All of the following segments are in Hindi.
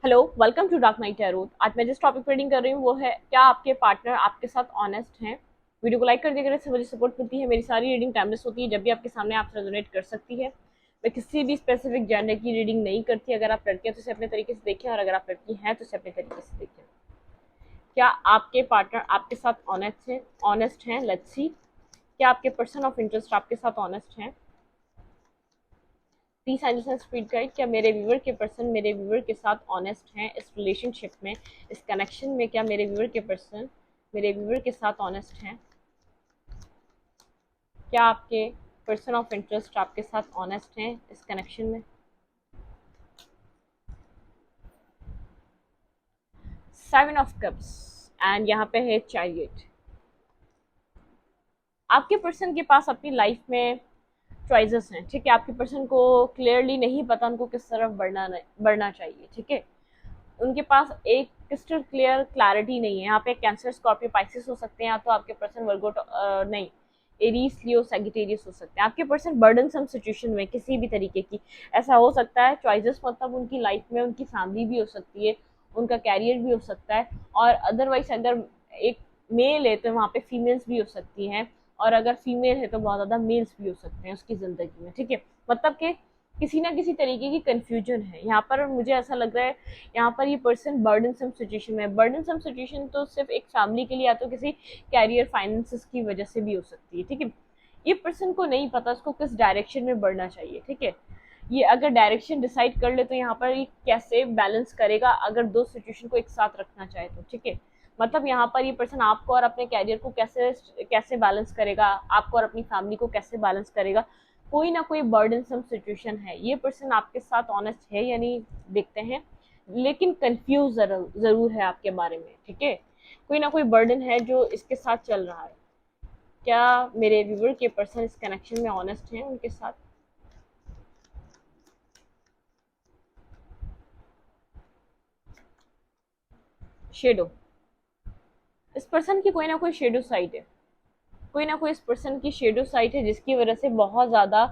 Hello, welcome to dark night tarot. आज मैं जिस टॉपिक पर रीडिंग कर रही हूँ वो है, क्या आपके पार्टनर आपके साथ ऑनेस्ट हैं। वीडियो को लाइक कर दिया करें, इससे मुझे सपोर्ट मिलती है। मेरी सारी रीडिंग टाइमलेस होती है, जब भी आपके सामने आप रेजोनेट कर सकती है। मैं किसी भी स्पेसिफिक जेंडर की रीडिंग नहीं करती। अगर आप लड़के हैं तो इसे अपने तरीके से देखें, और अगर आप लड़की हैं तो इसे अपने तरीके से देखें। क्या आपके पार्टनर आपके साथ ऑनेस्ट हैं? Let's see. क्या आपके पर्सन ऑफ इंटरेस्ट आपके साथ ऑनेस्ट हैं? Please angels and spirit guide, क्या मेरे व्यूवर के पर्सन मेरे व्यूवर के साथ ऑनेस्ट हैं इस रिलेशनशिप में, इस कनेक्शन में? क्या मेरे व्यूवर के पर्सन मेरे व्यूवर के साथ ऑनेस्ट हैं? क्या आपके पर्सन ऑफ इंटरेस्ट आपके साथ ऑनेस्ट हैं इस कनेक्शन में? सेवन ऑफ कप्स एंड यहाँ पे है चैरियट। आपके पर्सन के पास अपनी लाइफ में चॉइसेस हैं, ठीक है। आपके पर्सन को क्लियरली नहीं पता उनको किस तरफ बढ़ना चाहिए, ठीक है। उनके पास एक क्रिस्टल क्लियर क्लैरिटी नहीं है। यहाँ पे कैंसर, स्कॉर्पियो, पाइसिस हो सकते हैं, या तो आपके पर्सन वर्गो नहीं, एरीज, लियो, सैजिटेरियस हो सकते हैं। आपके पर्सन बर्डनसम सिचुएशन में किसी भी तरीके की, ऐसा हो सकता है चॉइसेस, मतलब उनकी लाइफ में उनकी फैमिली भी हो सकती है, उनका कैरियर भी हो सकता है, और अदरवाइज अगर एक मेल है तो वहाँ पे फीमेल्स भी हो सकती हैं, और अगर फीमेल है तो बहुत ज़्यादा मेल्स भी हो सकते हैं उसकी ज़िंदगी में, ठीक है। मतलब कि किसी ना किसी तरीके की कंफ्यूजन है यहाँ पर, और मुझे ऐसा लग रहा है यहाँ पर ये पर्सन बर्डनसम सिचुएशन में। बर्डनसम सिचुएशन तो सिर्फ एक फैमिली के लिए, या तो किसी कैरियर फाइनेंसेस की वजह से भी हो सकती है, ठीक है। ये पर्सन को नहीं पता उसको किस डायरेक्शन में बढ़ना चाहिए, ठीक है। ये अगर डायरेक्शन डिसाइड कर ले तो यहाँ पर ये कैसे बैलेंस करेगा अगर दो सिचुएशन को एक साथ रखना चाहे तो, ठीक है। मतलब यहाँ पर ये पर्सन आपको और अपने कैरियर को कैसे कैसे बैलेंस करेगा, आपको और अपनी फैमिली को कैसे बैलेंस करेगा। कोई ना कोई बर्डनसम सिचुएशन है। ये पर्सन आपके साथ ऑनेस्ट है या नहीं, देखते हैं। लेकिन कंफ्यूज जरूर है आपके बारे में, ठीक है। कोई ना कोई बर्डन है जो इसके साथ चल रहा है। क्या मेरे व्यूवर के पर्सन इस कनेक्शन में ऑनेस्ट हैं उनके साथ? शेडो। इस पर्सन की कोई ना कोई शेडो साइड है। कोई ना कोई इस पर्सन की शेडो साइड है, जिसकी वजह से बहुत ज़्यादा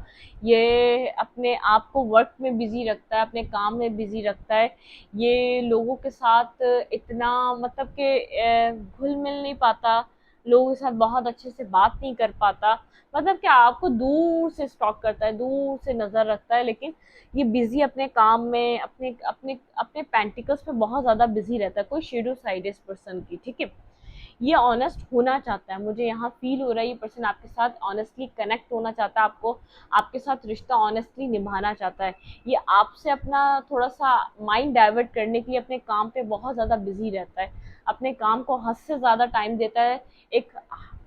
ये अपने आप को वर्क में बिजी रखता है, अपने काम में बिजी रखता है। ये लोगों के साथ इतना, मतलब कि घुल मिल नहीं पाता, लोगों के साथ बहुत अच्छे से बात नहीं कर पाता। मतलब कि आपको दूर से स्टॉक करता है, दूर से नज़र रखता है, लेकिन ये बिजी अपने काम में, अपने अपने अपने पेंटिकल्स पे बहुत ज़्यादा बिजी रहता है। कोई शेडो साइड है इस पर्सन की, ठीक है। ये ऑनेस्ट होना चाहता है, मुझे यहाँ फील हो रहा है ये पर्सन आपके साथ ऑनेस्टली कनेक्ट होना चाहता है, आपको आपके साथ रिश्ता ऑनेस्टली निभाना चाहता है। ये आपसे अपना थोड़ा सा माइंड डाइवर्ट करने के लिए अपने काम पे बहुत ज़्यादा बिजी रहता है, अपने काम को हद से ज़्यादा टाइम देता है। एक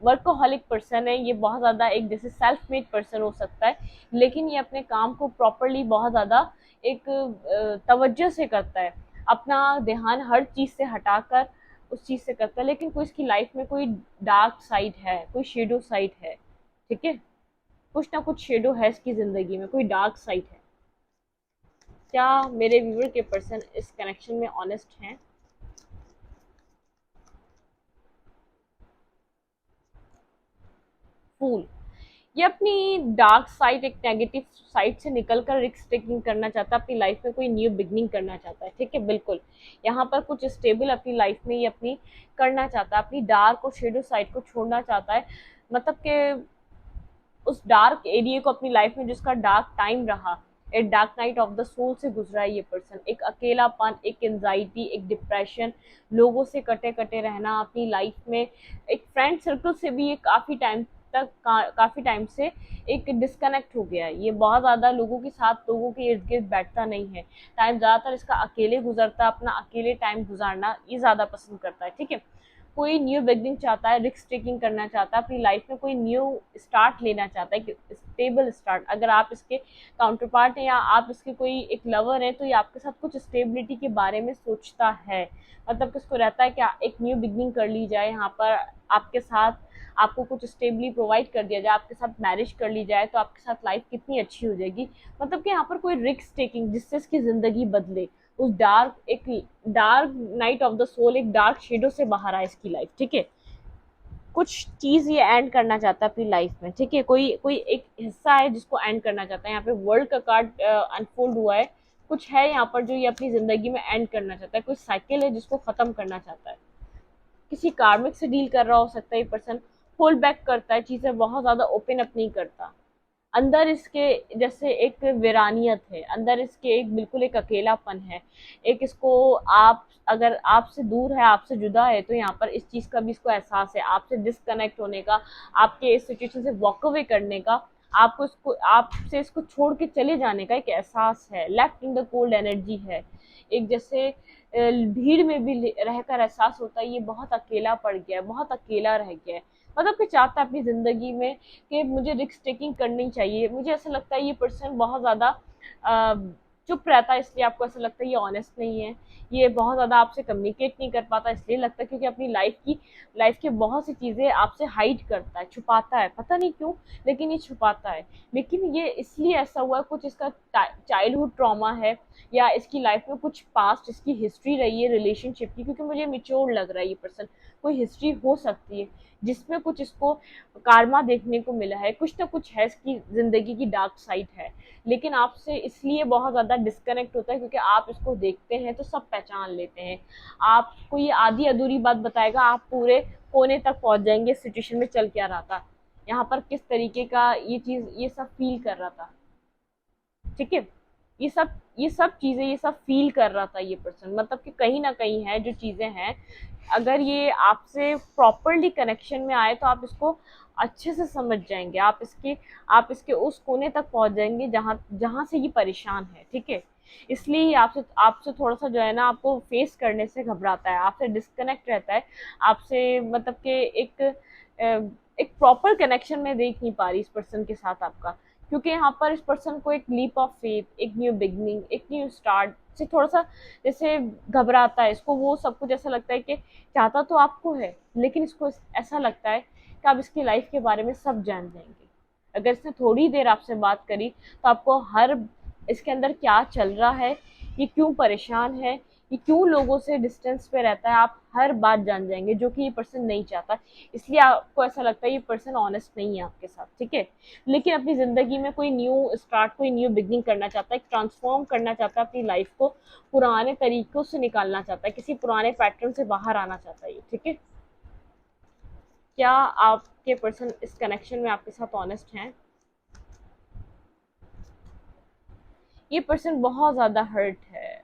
वर्कोहॉलिक पर्सन है ये, बहुत ज़्यादा एक जैसे सेल्फ मेड पर्सन हो सकता है, लेकिन ये अपने काम को प्रॉपरली बहुत ज़्यादा एक तवज्जो से करता है। अपना ध्यान हर चीज़ से हटाकर उस चीज़ से करता है, लेकिन कोई इसकी लाइफ में कोई डार्क साइड है, कोई शेडो साइड है, ठीक है। कुछ ना कुछ शेडो है इसकी ज़िंदगी में, कोई डार्क साइड है। क्या मेरे व्यूवर के पर्सन इस कनेक्शन में ऑनेस्ट हैं? फूल। ये अपनी डार्क साइड, एक नेगेटिव साइड से निकलकर रिस्क टेकिंग करना चाहता है, अपनी लाइफ में कोई न्यू बिगनिंग करना चाहता है, ठीक है। बिल्कुल यहाँ पर कुछ स्टेबल अपनी लाइफ में ये अपनी करना चाहता है, अपनी डार्क और शेडो साइड को छोड़ना चाहता है। मतलब कि उस डार्क एरिया को अपनी लाइफ में, जिसका डार्क टाइम रहा, एक dark night of the soul से गुजरा है ये पर्सन। एक अकेलापन, एक एंजाइटी, एक डिप्रेशन, लोगों से कटे कटे रहना अपनी लाइफ में, एक फ्रेंड सर्कल से भी ये काफ़ी टाइम तक काफ़ी टाइम से एक डिस्कनेक्ट हो गया है। ये बहुत ज़्यादा लोगों के साथ, लोगों के इर्द गिर्द बैठता नहीं है। टाइम ज़्यादातर इसका अकेले गुजरता, अपना अकेले टाइम गुजारना ये ज़्यादा पसंद करता है, ठीक है। कोई न्यू बिगनिंग चाहता है, रिस्क टेकिंग करना चाहता है, अपनी लाइफ में कोई न्यू स्टार्ट लेना चाहता है, स्टेबल स्टार्ट। अगर आप इसके काउंटर पार्ट हैं या आप इसके कोई एक लवर हैं, तो ये आपके साथ कुछ स्टेबिलिटी के बारे में सोचता है। मतलब कि उसको रहता है कि एक न्यू बिगनिंग कर ली जाए यहाँ पर, आपके साथ आपको कुछ स्टेबली प्रोवाइड कर दिया जाए, आपके साथ मैरिज कर ली जाए तो आपके साथ लाइफ कितनी अच्छी हो जाएगी। मतलब कि यहाँ पर कोई रिस्क टेकिंग जिससे इसकी ज़िंदगी बदले, उस डार्क, एक dark night of the soul, एक डार्क शेडो से बाहर आए इसकी लाइफ, ठीक है। कुछ चीज ये एंड करना चाहता है अपनी लाइफ में, ठीक है। कोई कोई एक हिस्सा है जिसको एंड करना चाहता है। यहाँ पे वर्ल्ड का कार्ड अनफोल्ड हुआ है। कुछ है यहाँ पर जो ये अपनी ज़िंदगी में एंड करना चाहता है, कोई साइकिल है जिसको ख़त्म करना चाहता है। किसी कार्मिक से डील कर रहा हो सकता है ये पर्सन, होल्ड बैक करता है, चीज़ें बहुत ज़्यादा ओपन अप नहीं करता। अंदर इसके जैसे एक वीरानियत है, अंदर इसके एक बिल्कुल एक अकेलापन है, एक इसको आप अगर आपसे दूर है, आपसे जुदा है, तो यहाँ पर इस चीज़ का भी इसको एहसास है, आपसे डिस्कनेक्ट होने का, आपके इस सिचुएशन से वॉक अवे करने का, आपको इसको आपसे इसको छोड़ के चले जाने का एक एहसास है, left in the cold energy है। एक जैसे भीड़ में भी रहकर एहसास होता है ये बहुत अकेला पड़ गया है, बहुत अकेला रह गया है। मतलब कि चाहता है अपनी ज़िंदगी में कि मुझे रिस्क टेकिंग करनी चाहिए। मुझे ऐसा लगता है ये पर्सन बहुत ज़्यादा अ, चुप रहता है, इसलिए आपको ऐसा लगता है ये ऑनेस्ट नहीं है। ये बहुत ज़्यादा आपसे कम्युनिकेट नहीं कर पाता, इसलिए लगता है क्योंकि अपनी लाइफ की बहुत सी चीज़ें आपसे हाइड करता है, छुपाता है, पता नहीं क्यों, लेकिन ये छुपाता है। लेकिन ये इसलिए ऐसा हुआ है, कुछ इसका चाइल्डहुड ट्रॉमा है, या इसकी लाइफ में कुछ पास्ट इसकी हिस्ट्री रही है रिलेशनशिप की, क्योंकि मुझे मिच्योर लग रहा है ये पर्सन। कोई हिस्ट्री हो सकती है जिसमें कुछ इसको कारमा देखने को मिला है, कुछ ना कुछ है, इसकी ज़िंदगी की डार्क साइड है। लेकिन आपसे इसलिए बहुत ज़्यादा डिस्कनेक्ट होता है क्योंकि आप इसको देखते हैं तो सब पहचान लेते हैं। आपको ये आधी अधूरी बात बताएगा, आप पूरे कोने तक पहुंच जाएंगे इस सिचुएशन में चल क्या रहा था, यहाँ पर किस तरीके का ये चीज़ ये सब फील कर रहा था। ठीक है, ये सब चीज़ें ये सब फील कर रहा था ये पर्सन, मतलब कि कहीं ना कहीं है जो चीज़ें हैं, अगर ये आपसे प्रॉपरली कनेक्शन में आए तो आप इसको अच्छे से समझ जाएंगे, आप इसके उस कोने तक पहुंच जाएंगे जहाँ जहाँ से ये परेशान है। ठीक है, इसलिए ही आपसे आपसे थोड़ा सा जो है ना, आपको फेस करने से घबराता है, आपसे डिस्कनेक्ट रहता है, आपसे मतलब कि एक प्रॉपर कनेक्शन में देख नहीं पा रही इस पर्सन के साथ आपका, क्योंकि यहाँ पर इस पर्सन को एक लीप ऑफ फेथ, एक न्यू बिगनिंग, एक न्यू स्टार्ट से थोड़ा सा जैसे घबराता है। इसको वो सब कुछ ऐसा लगता है कि चाहता तो आपको है, लेकिन इसको ऐसा लगता है कि आप इसकी लाइफ के बारे में सब जान जाएंगे। अगर इसने थोड़ी देर आपसे बात करी तो आपको हर इसके अंदर क्या चल रहा है, ये क्यों परेशान है, ये क्यों लोगों से डिस्टेंस पे रहता है, आप हर बात जान जाएंगे, जो कि ये पर्सन नहीं चाहता। इसलिए आपको ऐसा लगता है ये पर्सन ऑनेस्ट नहीं है आपके साथ। ठीक है, लेकिन अपनी ज़िंदगी में कोई न्यू स्टार्ट, कोई न्यू बिगनिंग करना चाहता है, ट्रांसफॉर्म करना चाहता है अपनी लाइफ को, पुराने तरीकों से निकालना चाहता है, किसी पुराने पैटर्न से बाहर आना चाहता है ये। ठीक है, क्या आपके पर्सन इस कनेक्शन में आपके साथ ऑनेस्ट हैं? ये पर्सन बहुत ज़्यादा हर्ट है।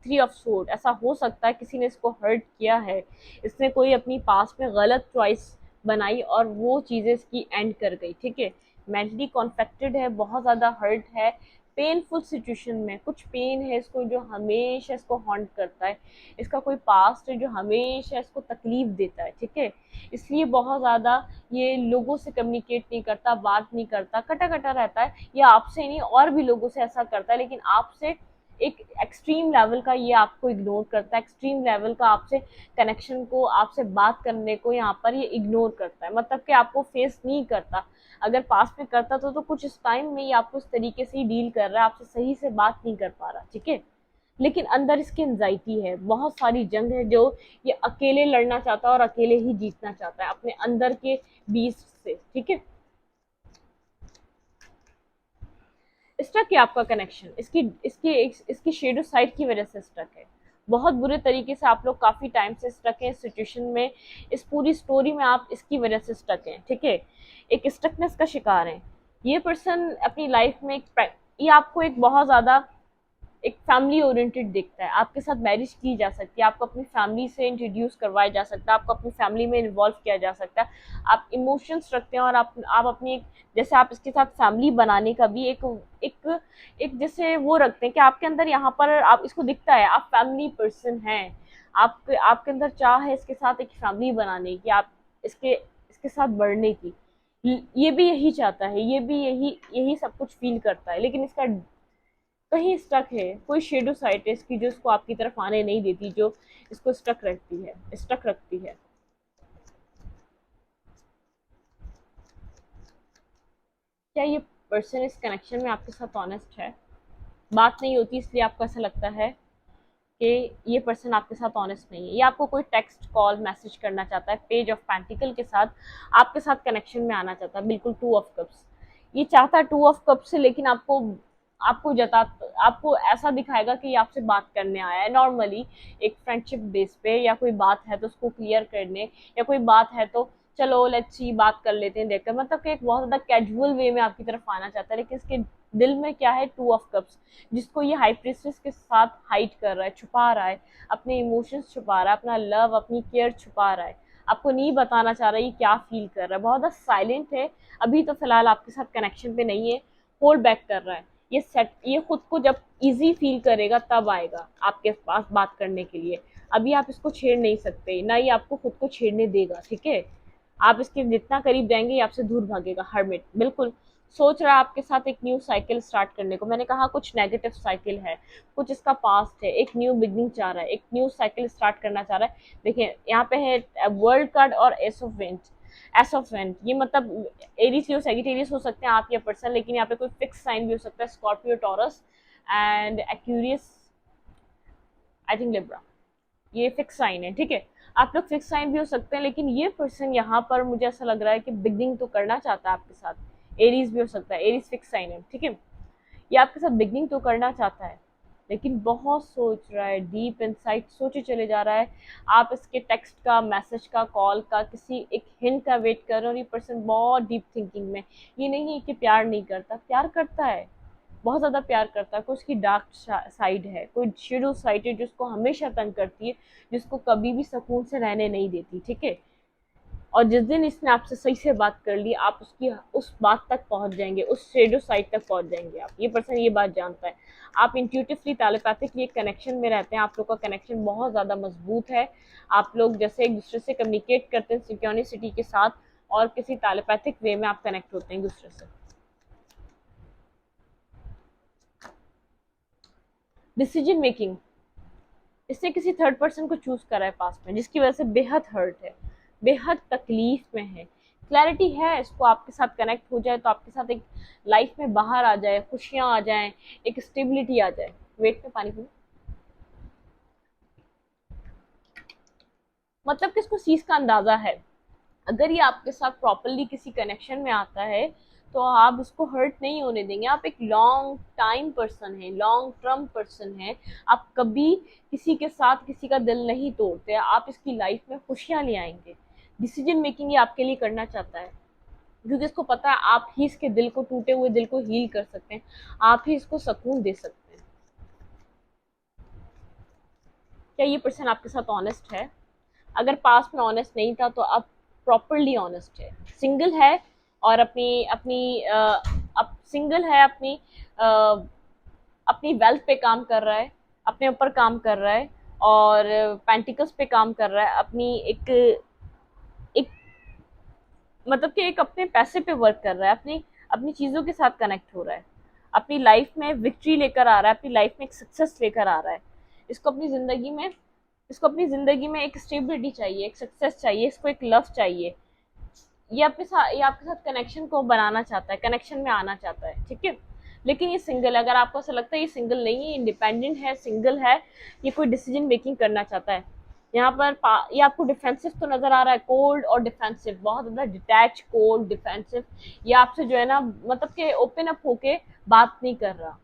थ्री ऑफ सोर्ड, ऐसा हो सकता है किसी ने इसको हर्ट किया है, इसने कोई अपनी पास्ट में गलत चॉइस बनाई और वो चीज़ें इसकी एंड कर गई। ठीक है, मेंटली कॉन्फ्लिक्टेड है, बहुत ज़्यादा हर्ट है, पेनफुल सिचुएशन में कुछ पेन है इसको जो हमेशा इसको हॉन्ट करता है, इसका कोई पास्ट है जो हमेशा इसको तकलीफ देता है। ठीक है, इसलिए बहुत ज़्यादा ये लोगों से कम्युनिकेट नहीं करता, बात नहीं करता, कटा कटा रहता है। ये आपसे नहीं और भी लोगों से ऐसा करता है, लेकिन आपसे एक एक्सट्रीम लेवल का ये आपको इग्नोर करता है, एक्सट्रीम लेवल का आपसे कनेक्शन को, आपसे बात करने को यहाँ पर ये इग्नोर करता है, मतलब कि आपको फेस नहीं करता। अगर पास में करता तो कुछ इस टाइम में ये आपको इस तरीके से ही डील कर रहा है, आपसे सही से बात नहीं कर पा रहा। ठीक है, लेकिन अंदर इसकी एंजाइटी है, बहुत सारी जंग है जो ये अकेले लड़ना चाहता है और अकेले ही जीतना चाहता है अपने अंदर के बीस्ट से। ठीक है, स्टक है आपका कनेक्शन, इसकी इसकी इसकी शेडो साइड की वजह से स्टक है, बहुत बुरे तरीके से आप लोग काफी टाइम से स्टक हैं इस सिचुएशन में, इस पूरी स्टोरी में आप इसकी वजह से स्टक हैं। ठीक है, एक स्टकनेस का शिकार है ये पर्सन अपनी लाइफ में। ये आपको एक बहुत ज्यादा एक फैमिली ओरिएंटेड दिखता है, आपके साथ मैरिज की जा सकती है, आपको अपनी फैमिली से इंट्रोड्यूस करवाया जा सकता है, आपको अपनी फैमिली में इन्वॉल्व किया जा सकता है। आप इमोशंस रखते हैं और आप अपनी जैसे आप इसके साथ फैमिली बनाने का भी एक एक जैसे वो रखते हैं कि आपके अंदर यहाँ पर आप इसको दिखता है आप फैमिली पर्सन हैं, आपके अंदर चाह है इसके साथ एक फैमिली बनाने की, आप इसके इसके साथ बढ़ने की। ये भी यही चाहता है, ये भी यही यही सब कुछ फील करता है, लेकिन इसका कहीं स्टक है, कोई शेडो साइट है इसकी जो इसको आपकी तरफ आने नहीं देती, जो इसको स्टक रखती है। क्या ये पर्सन इस कनेक्शन में आपके साथ ऑनेस्ट है? बात नहीं होती इसलिए आपको ऐसा लगता है कि ये पर्सन आपके साथ ऑनेस्ट नहीं है। ये आपको कोई टेक्स्ट कॉल मैसेज करना चाहता है, पेज ऑफ पेंटिकल के साथ आपके साथ कनेक्शन में आना चाहता है, बिल्कुल टू ऑफ कप्स। ये चाहता है टू ऑफ कप्स से, लेकिन आपको ऐसा दिखाएगा कि ये आपसे बात करने आया है नॉर्मली, एक फ्रेंडशिप बेस पे, या कोई बात है तो उसको क्लियर करने, या कोई बात है तो चलो लेट्स सी बात कर लेते हैं देखकर, मतलब कि एक बहुत ज्यादा कैजुअल वे में आपकी तरफ आना चाहता है, लेकिन इसके दिल में क्या है, 2 ऑफ कप्स, जिसको ये हाई प्रीस्टेस के साथ हाइड कर रहा है, छुपा रहा है, अपने इमोशंस छुपा रहा है, अपना लव अपनी केयर छुपा रहा है, आपको नहीं बताना चाह रहा है ये क्या फील कर रहा है, बहुत ज्यादा साइलेंट है, अभी तो फिलहाल आपके साथ कनेक्शन पे नहीं है, होल्ड बैक कर रहा है, ये खुद को जब इजी फील करेगा तब आएगा आपके पास बात करने के लिए, अभी आप इसको छेड़ नहीं सकते, ना ही आपको खुद को छेड़ने देगा, ठीक है। आप इसके जितना करीब जाएंगे ये आपसे दूर भागेगा, हर्मिट बिल्कुल। सोच रहा है आपके साथ एक न्यू साइकिल स्टार्ट करने को, मैंने कहा कुछ नेगेटिव साइकिल है, कुछ इसका पास्ट है, एक न्यू बिगनिंग चाह रहा है, एक न्यू साइकिल स्टार्ट करना चाह रहा है। देखिए यहाँ पे है वर्ल्ड कार्ड और एस ऑफ वेंट, ये मतलब एरीज हो, सेजिटेरियस हो सकते हैं आप या पर्सन, लेकिन यहाँ पे कोई फिक्स साइन भी हो सकता है, Scorpio, taurus and Aquarius, I think Libra, ये फिक्स साइन है, ठीक है। आप लोग फिक्स साइन भी हो सकते हैं, लेकिन ये पर्सन यहाँ पर मुझे ऐसा लग रहा है कि बिगनिंग तो करना चाहता है आपके साथ, एरीज भी हो सकता है, एरीज फिक्स साइन है, ठीक है। ये आपके साथ बिगनिंग तो करना चाहता है, लेकिन बहुत सोच रहा है, डीप इनसाइट सोचे चले जा रहा है, आप इसके टेक्स्ट का, मैसेज का, कॉल का, किसी एक हिंट का वेट कर रहे हो, और ये पर्सन बहुत डीप थिंकिंग में, ये नहीं है कि प्यार नहीं करता, प्यार करता है, बहुत ज़्यादा प्यार करता है, कोई उसकी डार्क साइड है, कोई शेडो साइड है जो उसको हमेशा तंग करती है, जिसको कभी भी सुकून से रहने नहीं देती, ठीक है। और जिस दिन इसने आपसे सही से बात कर ली, आप उसकी उस बात तक पहुंच जाएंगे, उस शेडो साइड तक पहुंच जाएंगे आप, ये पर्सन ये बात जानता है, आप इंट्यूटिवली टेलीपैथिकली एक कनेक्शन में रहते हैं, आप लोग का कनेक्शन बहुत ज़्यादा मजबूत है, आप लोग जैसे एक दूसरे से कम्युनिकेट करते हैं सिक्योरिसिटी के साथ, और किसी टेलीपैथिक वे में आप कनेक्ट होते हैं एक दूसरे से। डिसीजन मेकिंग, इसने किसी थर्ड पर्सन को चूज करा है पास में, जिसकी वजह से बेहद हर्ट है, बेहद तकलीफ में है, क्लैरिटी है, इसको आपके साथ कनेक्ट हो जाए तो आपके साथ एक लाइफ में बाहर आ जाए, खुशियां आ जाए, एक स्टेबिलिटी आ जाए। वेट में पानी पी, मतलब कि इसको चीज का अंदाजा है, अगर ये आपके साथ प्रॉपरली किसी कनेक्शन में आता है तो आप उसको हर्ट नहीं होने देंगे, आप एक लॉन्ग टाइम पर्सन है, लॉन्ग टर्म पर्सन है, आप कभी किसी के साथ किसी का दिल नहीं तोड़ते, आप इसकी लाइफ में खुशियां ले आएंगे। डिसीजन मेकिंग ये आपके लिए करना चाहता है, क्योंकि इसको पता है आप ही इसके दिल को, टूटे हुए दिल को हील कर सकते हैं, आप ही इसको सुकून दे सकते हैं। क्या ये पर्सन आपके साथ ऑनेस्ट है? अगर पास में ऑनेस्ट नहीं था तो अब प्रॉपरली ऑनेस्ट है, सिंगल है, और अपनी अपनी अब सिंगल है, अपनी वेल्थ पे काम कर रहा है, अपने ऊपर काम कर रहा है, और पेंटिकल्स पे काम कर रहा है, अपनी एक मतलब कि एक अपने पैसे पे वर्क कर रहा है, अपनी अपनी चीज़ों के साथ कनेक्ट हो रहा है, अपनी लाइफ में विक्ट्री लेकर आ रहा है, अपनी लाइफ में एक सक्सेस लेकर आ रहा है, इसको अपनी ज़िंदगी में इसको अपनी ज़िंदगी में एक स्टेबिलिटी चाहिए, एक सक्सेस चाहिए, इसको एक लव चाहिए, ये आपके साथ कनेक्शन को बनाना चाहता है, कनेक्शन में आना चाहता है, ठीक है। लेकिन ये सिंगल है, अगर आपको ऐसा लगता है ये सिंगल नहीं है, इंडिपेंडेंट है, सिंगल है, ये कोई डिसीजन मेकिंग करना चाहता है, यहाँ पर ये आपको डिफेंसिव तो नजर आ रहा है, कोल्ड और डिफेंसिव, बहुत ज्यादा डिटैच, कोल्ड, डिफेंसिव, ये आपसे जो है ना, मतलब कि ओपन अप होके बात नहीं कर रहा,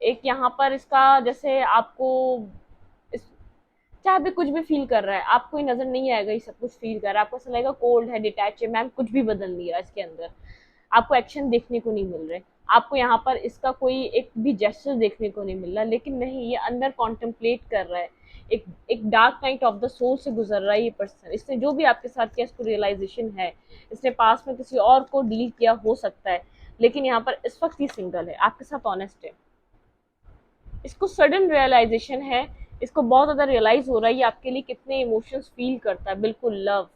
एक यहाँ पर इसका जैसे आपको इस, चाहे भी कुछ भी फील कर रहा है, आपको ही नजर नहीं आएगा ये सब कुछ फील कर रहा है, आपको ऐसा लगेगा कोल्ड है, डिटैच है, मैम कुछ भी बदल नहीं रहा इसके अंदर, आपको एक्शन देखने को नहीं मिल रहे, आपको यहाँ पर इसका कोई एक भी जेस्चर देखने को नहीं मिल रहा, लेकिन नहीं, ये अंदर कॉन्टेम्पलेट कर रहा है, एक dark night of the soul से गुजर रहा है ये पर्सन, इसने जो भी आपके साथ किया इसको रियलाइजेशन है, इसने पास में किसी और को डील किया हो सकता है, लेकिन यहाँ पर इस वक्त ही सिंगल है, आपके साथ ऑनेस्ट है, इसको सडन रियलाइजेशन है, इसको बहुत ज्यादा रियलाइज हो रहा है ये आपके लिए कितने इमोशंस फील करता है, बिल्कुल लव,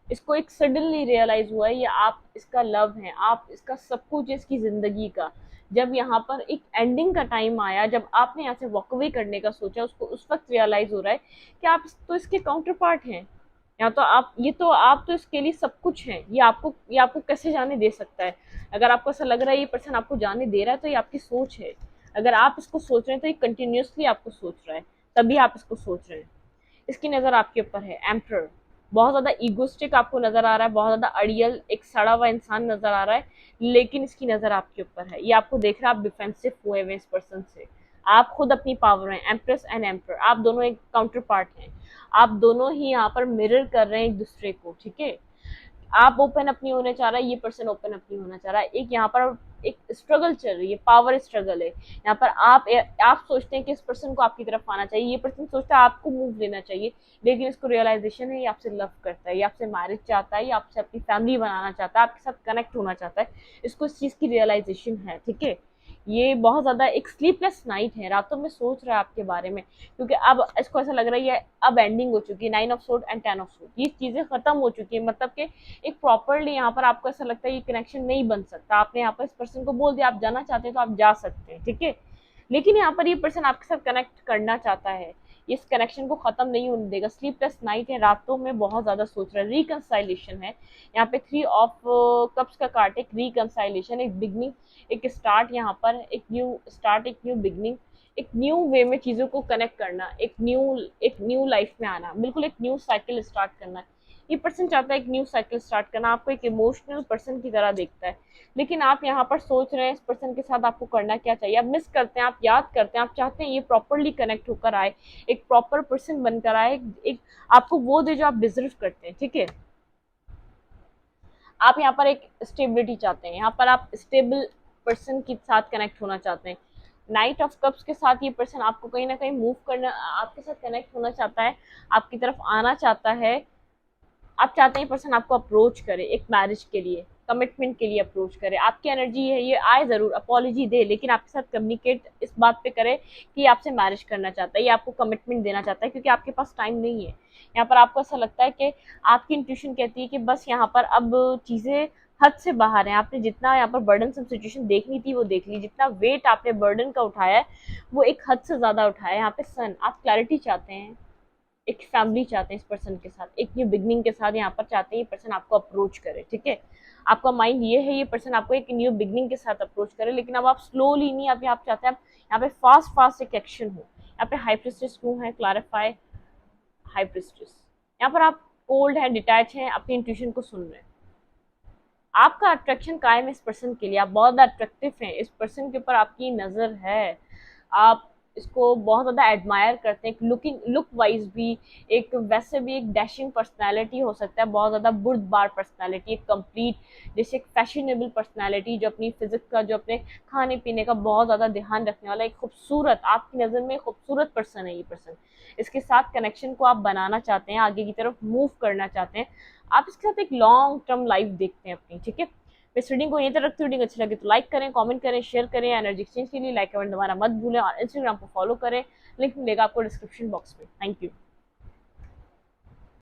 इसको एक सडनली रियलाइज हुआ है ये आप इसका लव है, आप इसका सब कुछ है इसकी जिंदगी का। जब यहाँ पर एक एंडिंग का टाइम आया, जब आपने यहाँ से वॉक अवे करने का सोचा, उसको उस वक्त रियलाइज हो रहा है कि आप तो इसके काउंटर पार्ट हैं, या तो आप तो इसके लिए सब कुछ हैं, ये आपको कैसे जाने दे सकता है? अगर आपको ऐसा लग रहा है ये पर्सन आपको जाने दे रहा है तो ये आपकी सोच है, अगर आप इसको सोच रहे हैं तो ये कंटिन्यूसली आपको सोच रहा है, तभी आप इसको सोच रहे हैं। इसकी नज़र आपके ऊपर है, एम्परर, बहुत ज्यादा ईगोस्टिक आपको नजर आ रहा है, बहुत ज्यादा अड़ियल एक सड़ा हुआ इंसान नजर आ रहा है, लेकिन इसकी नजर आपके ऊपर है, ये आपको देख रहा है, आप डिफेंसिव हुए हुए इस पर्सन से। आप खुद अपनी पावर हैं, एम्प्रेस एंड एम्पर, आप दोनों एक काउंटर पार्ट हैं, आप दोनों ही यहाँ पर मिरर कर रहे हैं एक दूसरे को, ठीक है। आप ओपन अपनी होने चाह रहा है, ये पर्सन ओपन अपनी होना चाह रहा है, एक यहाँ पर एक स्ट्रगल चल रही है, पावर स्ट्रगल है यहाँ पर। आप सोचते हैं कि इस पर्सन को आपकी तरफ आना चाहिए, ये पर्सन सोचता है आपको मूव लेना चाहिए, लेकिन इसको रियलाइजेशन है ये आपसे लव करता है, ये आपसे मैरिज चाहता है, ये आपसे अपनी फैमिली बनाना चाहता है, आपके साथ कनेक्ट होना चाहता है, इसको इस चीज की रियलाइजेशन है, ठीक है। ये बहुत ज्यादा एक स्लीपलेस नाइट है, रातों में सोच रहा है आपके बारे में, क्योंकि अब इसको ऐसा लग रहा है ये अब एंडिंग हो चुकी है, 9 of sword and 10 of sword, ये चीजें खत्म हो चुकी है, मतलब कि एक प्रॉपरली यहाँ पर आपको ऐसा लगता है ये कनेक्शन नहीं बन सकता, आपने यहाँ पर इस पर्सन को बोल दिया आप जाना चाहते हैं तो आप जा सकते हैं, ठीक है। लेकिन यहाँ पर ये पर्सन आपके साथ कनेक्ट करना चाहता है, इस कनेक्शन को खत्म नहीं होने देगा, स्लीपलेस नाइट है, रातों में बहुत ज्यादा सोच रहा है, रिकंसाइलेशन है यहाँ पे, 3 ऑफ कप्स का कार्ड, एक रिकंसाइलेशन, एक बिगनिंग, एक स्टार्ट, यहाँ पर एक न्यू स्टार्ट, एक न्यू बिगनिंग, एक न्यू वे में चीजों को कनेक्ट करना, एक न्यू लाइफ में आना, बिल्कुल एक न्यू साइकिल स्टार्ट करना। ये पर्सन चाहता है एक न्यू साइकिल स्टार्ट करना, आपको एक इमोशनल पर्सन की तरह देखता है, लेकिन आप यहाँ पर सोच रहे हैं इस पर्सन के साथ आपको करना क्या चाहिए, आप मिस करते हैं, आप याद करते हैं, आप चाहते हैं ये प्रॉपरली कनेक्ट होकर आए, एक प्रॉपर पर्सन बनकर आए, एक आपको वो दे जो आप डिजर्व करते हैं, ठीक है। आप यहाँ पर एक स्टेबिलिटी चाहते हैं, यहाँ पर आप स्टेबल पर्सन के साथ कनेक्ट होना चाहते हैं। नाइट ऑफ कप्स के साथ ये पर्सन आपको कहीं ना कहीं मूव करना, आपके साथ कनेक्ट होना चाहता है, आपकी तरफ आना चाहता है, आप चाहते हैं पर्सन आपको अप्रोच करे एक मैरिज के लिए, कमिटमेंट के लिए अप्रोच करे, आपकी एनर्जी है ये आए जरूर, अपॉलॉजी दे, लेकिन आपके साथ कम्युनिकेट इस बात पे करे कि आपसे मैरिज करना चाहता है, ये आपको कमिटमेंट देना चाहता है, क्योंकि आपके पास टाइम नहीं है। यहाँ पर आपको ऐसा लगता है कि आपकी इंट्यूशन कहती है कि बस यहाँ पर अब चीजें हद से बाहर है, आपने जितना यहाँ पर बर्डन सम सिचुएशन देखनी थी वो देख ली, जितना वेट आपने बर्डन का उठाया है वो एक हद से ज्यादा उठाया है। यहाँ पे सन, आप क्लैरिटी चाहते हैं, एक फैमिली चाहते हैं इस पर्सन के साथ, एक न्यू बिगनिंग के साथ यहाँ पर चाहते हैं ये पर्सन आपको अप्रोच करे, ठीक है। आपका माइंड ये है ये पर्सन आपको एक न्यू बिगनिंग के साथ अप्रोच करे, लेकिन अब आप स्लोली नहीं, आप यहाँ चाहते हैं आप यहाँ पे फास्ट फास्ट एक एक्शन हो। यहाँ पे हाई प्रिस्टेस क्यों है, क्लैरिफाई हाई प्रिस्टेस, यहाँ पर आप कोल्ड है, डिटैच है, अपनी इंट्यूशन को सुन रहे हैं, आपका अट्रैक्शन कायम है इस पर्सन के लिए, आप बहुत ज़्यादा अट्रैक्टिव हैं, इस पर्सन के ऊपर आपकी नज़र है, आप इसको बहुत ज़्यादा एडमायर करते हैं, लुक वाइज भी, एक वैसे भी एक डैशिंग पर्सनालिटी हो सकता है, बहुत ज़्यादा बुर्दबार पर्सनालिटी, एक कंप्लीट जैसे एक फैशनेबल पर्सनालिटी, जो अपनी फिजिक्स का, जो अपने खाने पीने का बहुत ज़्यादा ध्यान रखने वाला, एक खूबसूरत, आपकी नज़र में खूबसूरत पर्सन है ये पर्सन, इसके साथ कनेक्शन को आप बनाना चाहते हैं, आगे की तरफ मूव करना चाहते हैं, आप इसके साथ एक लॉन्ग टर्म लाइफ देखते हैं अपनी, ठीक है। मैं इस रीडिंग को यहीं तक रखती हूँ, रीडिंग अच्छी लगे तो लाइक करें, कमेंट करें, शेयर करें, एनर्जी एक्सचेंज के लिए लाइक कमेंट दबाना मत भूलें, और इंस्टाग्राम को फॉलो करें, लिंक मिलेगा आपको डिस्क्रिप्शन बॉक्स में। Thank you.